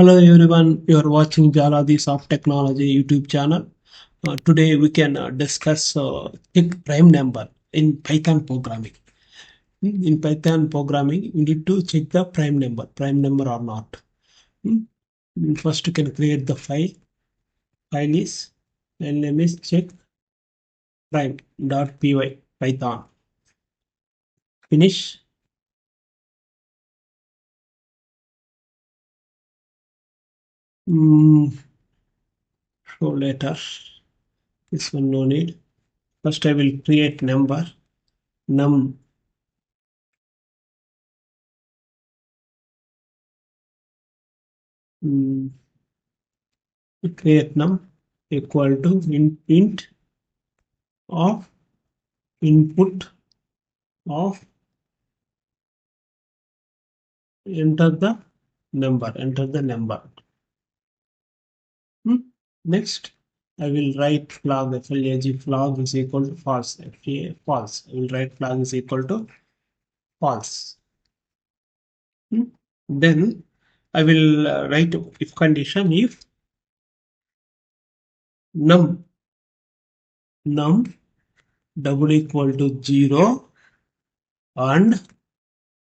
Hello everyone, you are watching Jaladhi Soft Technology YouTube channel. Today we can discuss check prime number in Python programming. In Python programming, we need to check the prime number or not. First you can create the file. File name is check prime.py Python. Finish. So later, this one no need. First I will create number num create num equal to int of input of enter the number. Next I will write flag flag is equal to false. False. I will write flag is equal to false. Then I will write if condition if num double equal to 0 and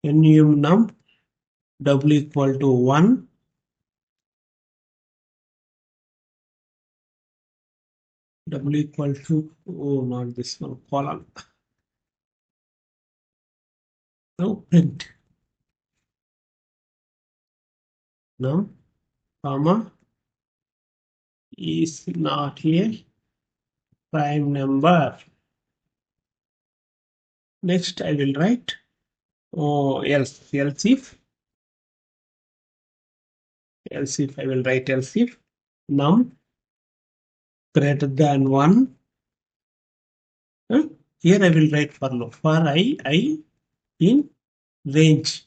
num double equal to 1 double equal to not this one column. Now print num comma is not a prime number. Next I will write else if I will write else if num greater than 1. Here I will write for loop for I in range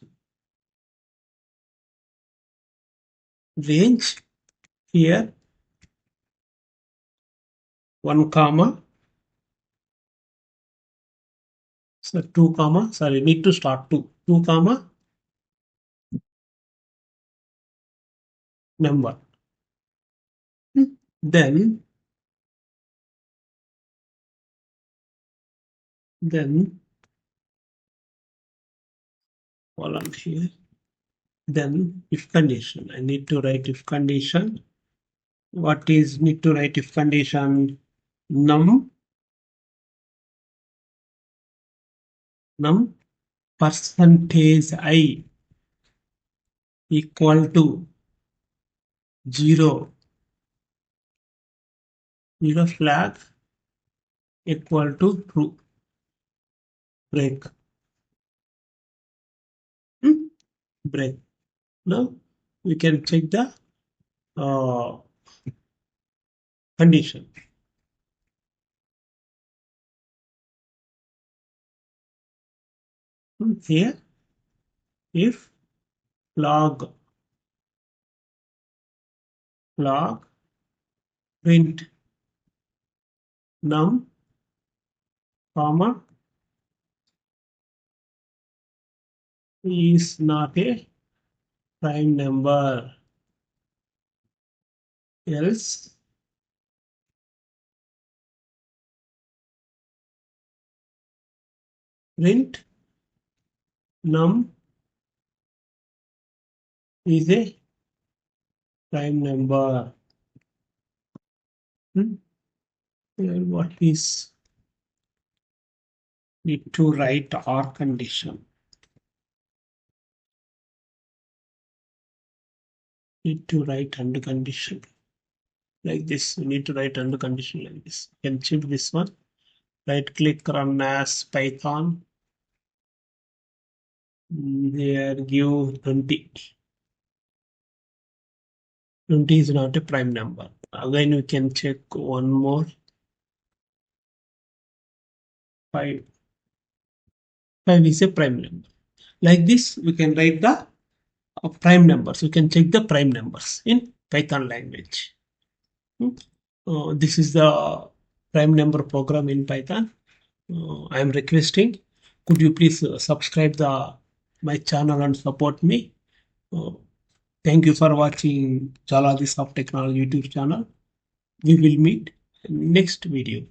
here 1 comma so 2 comma sorry need to start 2 comma number. Then column here. Then if condition I need to write if condition. What is need to write if condition? Num percentage I equal to 0 flag equal to true. Break. Break. Now we can check the condition. Here if log print num comma is not a prime number, else print num is a prime number. What is need to write or condition? Need to write under condition like this. We need to write under condition like this. You can check this one. Right click, run as Python. Here give 20. 20 is not a prime number. Again we can check one more. 5 is a prime number. Like this we can write the prime numbers. You can check the prime numbers in Python language. This is the prime number program in Python. I am requesting, could you please subscribe my channel and support me. Thank you for watching Jaladhi Soft Technology YouTube channel. We will meet in next video.